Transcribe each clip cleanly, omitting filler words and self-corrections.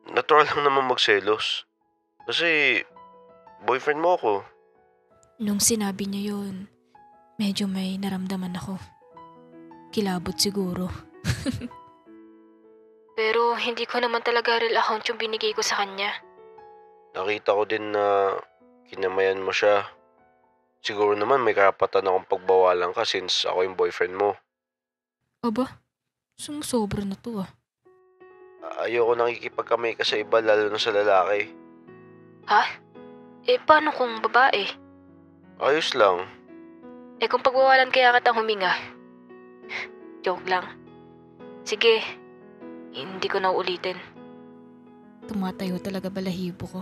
Natural lang naman magselos. Kasi boyfriend mo ako. Nung sinabi niya yun, medyo may naramdaman ako. Kilabot siguro. Pero hindi ko naman talaga real account yung binigay ko sa kanya. Nakita ko din na kinamayan mo siya. Siguro naman may karapatan akong pagbawalan ka since ako yung boyfriend mo. Aba, sumusobra na to ah. Ayoko nakikipagkamay ka sa iba lalo na sa lalaki. Ha? Paano kung babae? Ayos lang. Kung pagbawalan kaya kitang huminga? Joke lang. Sige, hindi ko na uulitin. Tumatayo talaga balahibo ko.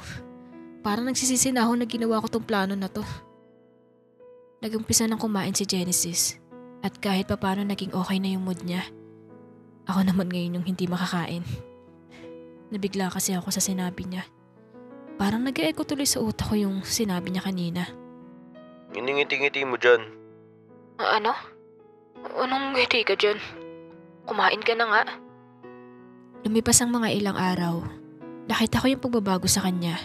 Parang nagsisisi na ako na ginawa ko tong plano na to. Nag-umpisa nang kumain si Genesis at kahit papano naging okay na yung mood niya. Ako naman ngayon yung hindi makakain. Nabigla kasi ako sa sinabi niya. Parang nag-e-echo tuloy sa utak ko yung sinabi niya kanina. Iningiti-ngiti mo dyan. Ano? Anong ngiti ka dyan? Kumain ka na nga. Lumipas ang mga ilang araw. Nakita ko yung pagbabago sa kanya.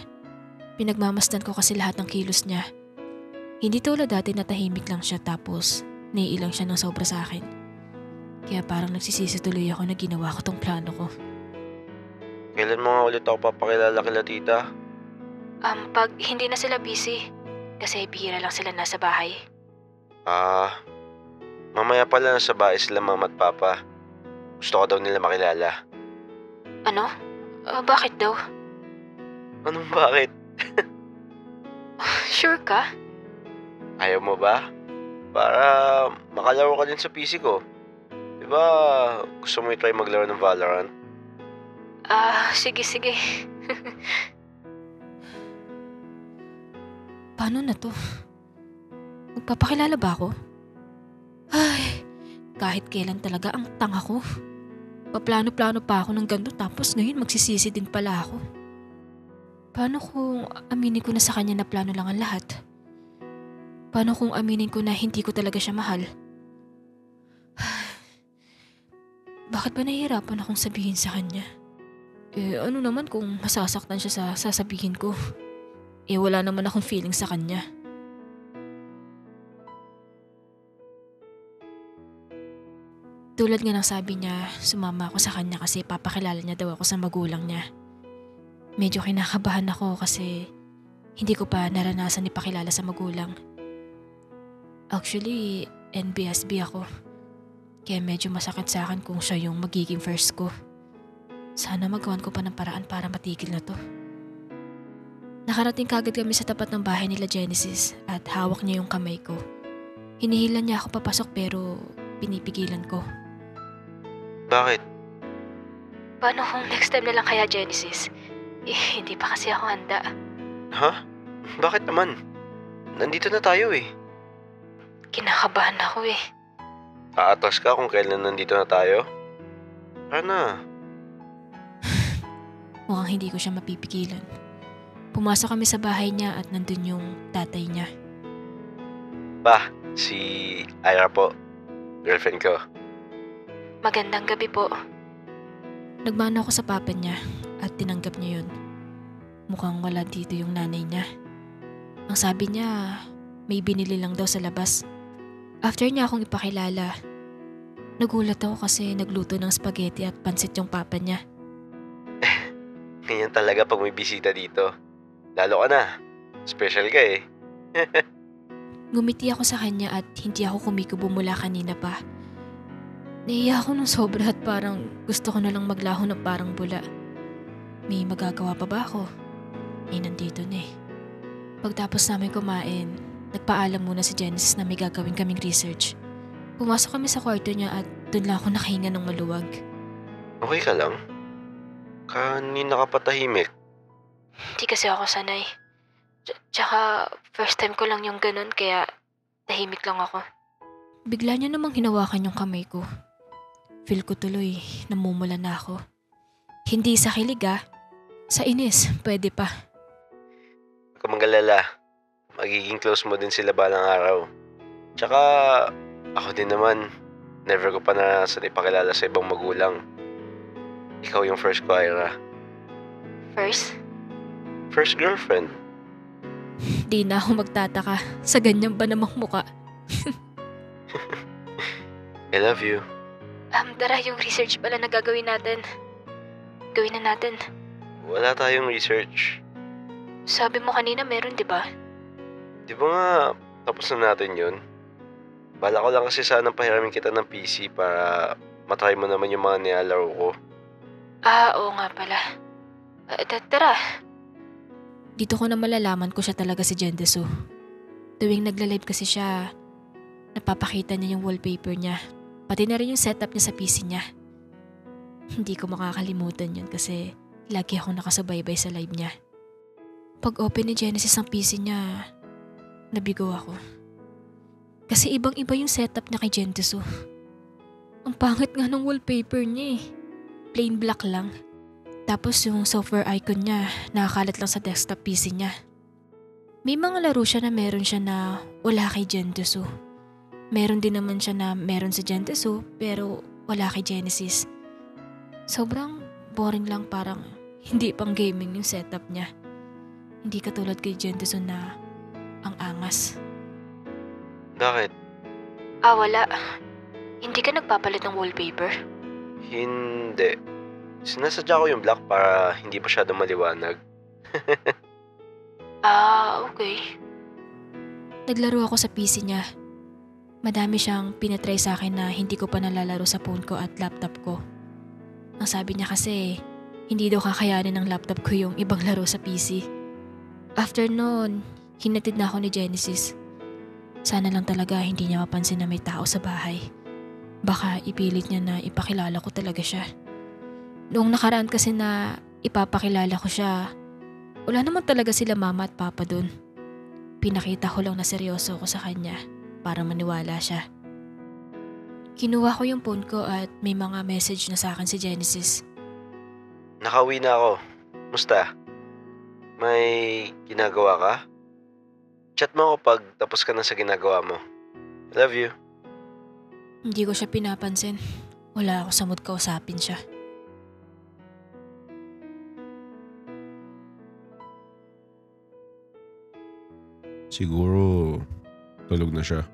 Pinagmamasdan ko kasi lahat ng kilos niya. Hindi tulad dati na tahimik lang siya tapos naiilang siya ng sobra sa akin. Kaya parang nagsisisi tuloy ako na ginawa ko tong plano ko. Kailan mo nga ulit ako papakilala kila tita? Pag hindi na sila busy, kasi bihira lang sila nasa bahay. Mamaya pala nasa bahay sila mama at papa. Gusto ko daw nila makilala. Ano? Bakit daw? Anong bakit? Sure ka? Ayaw mo ba? Para makalaro ka din sa PC ko. Diba gusto mo i-try maglaro ng Valorant? Sige. Paano na to? Magpapakilala ba ako? Ay, kahit kailan talaga ang tanga ko. Paplano-plano pa ako ng ganito tapos ngayon magsisisi din pala ako. Paano kung aminin ko na sa kanya na plano lang ang lahat? Paano kung aminin ko na hindi ko talaga siya mahal? Bakit ba nahihirapan akong sabihin sa kanya? Ano naman kung masasaktan siya sa sasabihin ko? Wala naman akong feeling sa kanya. Tulad nga ng sabi niya, sumama ako sa kanya kasi papakilala niya daw ako sa magulang niya. Medyo kinakabahan ako kasi hindi ko pa naranasan ipakilala sa magulang. Actually, NBSB ako. Kaya medyo masakit sa akin kung siya yung magiging first ko. Sana magawan ko pa ng paraan para matigil na to. Nakarating kagad kami sa tapat ng bahay nila Genesis at hawak niya yung kamay ko. Hinihilan niya ako papasok pero pinipigilan ko. Bakit? Paano kung next time na lang kaya Genesis? Hindi pa kasi ako handa. Ha? Bakit naman? Nandito na tayo eh. Kinakabahan ako eh. Aatas ka kung kailan nandito na tayo? Tara na. Mukhang hindi ko siya mapipigilan. Pumasok kami sa bahay niya at nandun yung tatay niya. Si Ira po. Girlfriend ko. Magandang gabi po. Nagmano ako sa papa niya at tinanggap niya yun. Mukhang wala dito yung nanay niya. Ang sabi niya, may binili lang daw sa labas. After niya akong ipakilala, nagulat ako kasi nagluto ng spaghetti at pansit yung papa niya. Ganyan talaga pag may bisita dito. Lalo ka na. Special ka eh. Ngumiti ako sa kanya at hindi ako kumikubo mula kanina pa. Naiya ako ng sobra at parang gusto ko na lang maglaho ng parang bula. May magagawa pa ba ako? Nandito na eh. Pagtapos namin kumain, nagpaalam muna si Genesis na may gagawin kaming research. Pumasok kami sa kwarto niya at doon lang ako nakahinga ng maluwag. Okay ka lang? Kanina ka patahimik. Hindi kasi ako sanay. Tsaka first time ko lang yung ganun kaya tahimik lang ako. Bigla niya namang hinawakan yung kamay ko. Feel ko tuloy, namumula na ako. Hindi sa kilig sa inis, pwede pa. Huwag ka mag-alala. Magiging close mo din sila balang araw. Tsaka ako din naman, never ko pa naranasan ipakilala sa ibang magulang. Ikaw yung first ko, Ira. First, First girlfriend. di na ako magtataka sa ganyan ba namang muka. I love you. Tara, yung research pala na gagawin natin. Gawin na natin. Wala tayong research. Sabi mo kanina meron, di ba? Di ba nga tapos na natin yun? Bala ko lang kasi sanang pahiramin kita ng PC para matry mo naman yung mga nilalaro ko. Oo nga pala. Tara. Dito ko na malalaman ko siya talaga si Jendesu. Tuwing nagla-live kasi siya, napapakita niya yung wallpaper niya. Pati na rin yung setup niya sa PC niya. Hindi ko makakalimutan yun kasi lagi akong nakasubaybay sa live niya. Pag open ni Genesis ang PC niya, nabigo ako. Kasi ibang-iba yung setup niya kay Jendesu. Ang pangit nga ng wallpaper niya eh. Plain black lang. Tapos yung software icon niya, nakakalat lang sa desktop PC niya. May mga laro siya na meron siya na wala kay Jendesu. Meron din naman siya na meron sa Jendesu pero wala kay Genesis. Sobrang boring lang, parang hindi pang gaming yung setup niya. Hindi katulad kay Jendesu na ang angas. Bakit? Wala. Hindi ka nagpapalit ng wallpaper? Hindi. Sinasadya ko yung black para hindi masyadong maliwanag. Okay. Naglaro ako sa PC niya. Madami siyang pinatry sa akin na hindi ko pa nalalaro sa phone ko at laptop ko. Ang sabi niya kasi, hindi daw kakayanin ng laptop ko yung ibang laro sa PC. After noon, hinatid na ako ni Genesis. Sana lang talaga hindi niya mapansin na may tao sa bahay. Baka ipilit niya na ipakilala ko talaga siya. Noong nakaraan kasi na ipapakilala ko siya, wala naman talaga sila mama at papa dun. Pinakita ko lang na seryoso ako sa kanya para maniwala siya. Kinuha ko yung phone ko at may mga message na sa akin si Genesis. Nakauwi na ako. Musta? May ginagawa ka? Chat mo ako pag tapos ka na sa ginagawa mo. I love you. Hindi ko siya pinapansin. Wala ako sa mood kausapin siya. Siguro tulog na siya.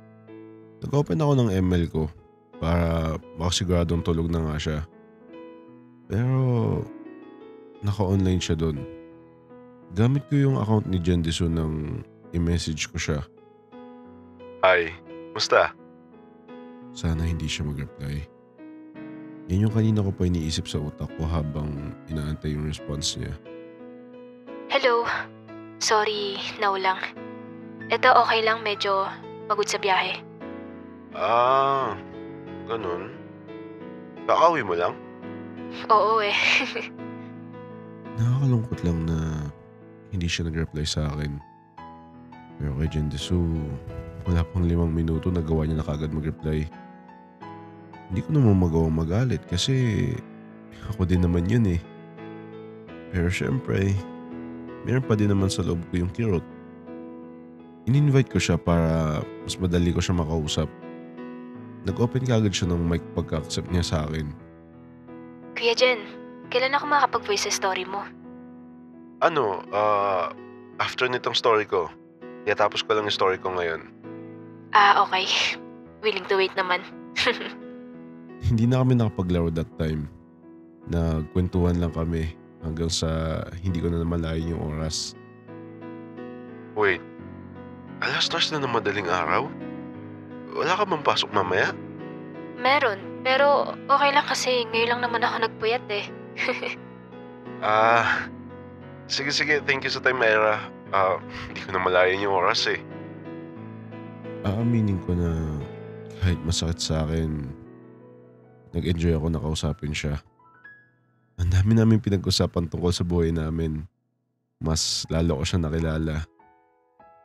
Nag-open ako ng ML ko para makasiguradong tulog na nga siya. Pero naka-online siya doon. Gamit ko yung account ni Jendesu nang i-message ko siya. Hi. Musta? Sana hindi siya mag-reply. Yan yung kanina ko pa iniisip sa utak ko habang inaantay yung response niya. Hello. Sorry, naulang. Eto okay lang, medyo pagod sa biyahe. Ganun. Kakauwi mo lang? Oo eh. Nakakalungkot lang na hindi siya nag-reply sa akin. Pero kay Jendesu, wala pang 5 minuto nagawa niya na kagad mag-reply. Hindi ko naman magawang magalit kasi ako din naman yun eh. Pero syempre, meron pa din naman sa loob ko yung kirot. In-invite ko siya para mas madali ko siya makausap. Nag-open kagad siya ng mic pagka-accept niya sa akin. Kuya Jen, kailan ako makapag-voice sa story mo? After nitong story ko. Itatapos ko lang yung story ko ngayon. Okay. Willing to wait naman. Hindi na kami nakapaglaro that time. Nagkwentuhan lang kami hanggang sa hindi ko na namalayan yung oras. Wait. 2:00 na ng madaling araw? Wala ka bang pasok mamaya? Meron, pero okay lang kasi ngayon lang naman ako nagpuyat eh. Sige. Thank you sa time, Myra. Hindi ko na malayan yung oras eh. Aaminin ko na kahit masakit sa akin, nag-enjoy ako na kausapin siya. Ang dami namin pinag-usapan tungkol sa buhay namin. Mas lalo ko siya nakilala.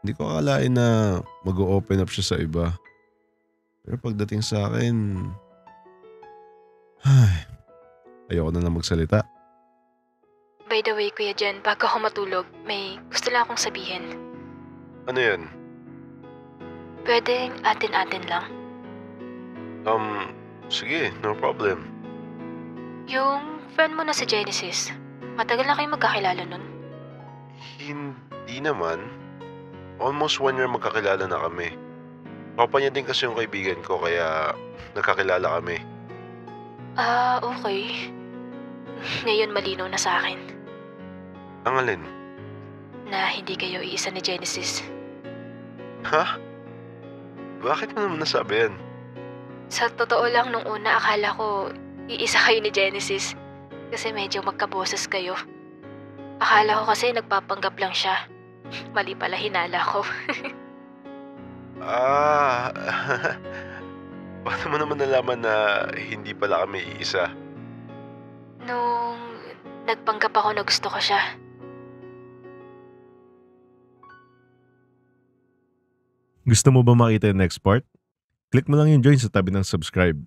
Hindi ko akalain na mag-o-open up siya sa iba. Pero pagdating sa akin, ayoko na lang magsalita. By the way, Kuya Jen, bago ako matulog, may gusto lang akong sabihin. Ano yun? Pwedeng atin-atin lang. Sige, no problem. Yung friend mo na si Genesis, Matagal na kayong magkakilala nun. Hindi naman. Almost 1 year magkakilala na kami. Papa niya din kasi yung kaibigan ko kaya nagkakilala kami. Okay. Ngayon malinaw na sa akin Ang alin? na hindi kayo iisa ni Genesis. Ha? Bakit mo naman nasabi yan? Sa totoo lang, nung una akala ko iisa kayo ni Genesis kasi medyo magkaboses kayo. Akala ko kasi nagpapanggap lang siya. Mali pala hinala ko. Ah, paano mo naman nalaman na hindi pala kami iisa? Nung nagpanggap ako na gusto ko siya, Gusto mo ba makita yung next part? Click mo lang yung join sa tabi ng subscribe.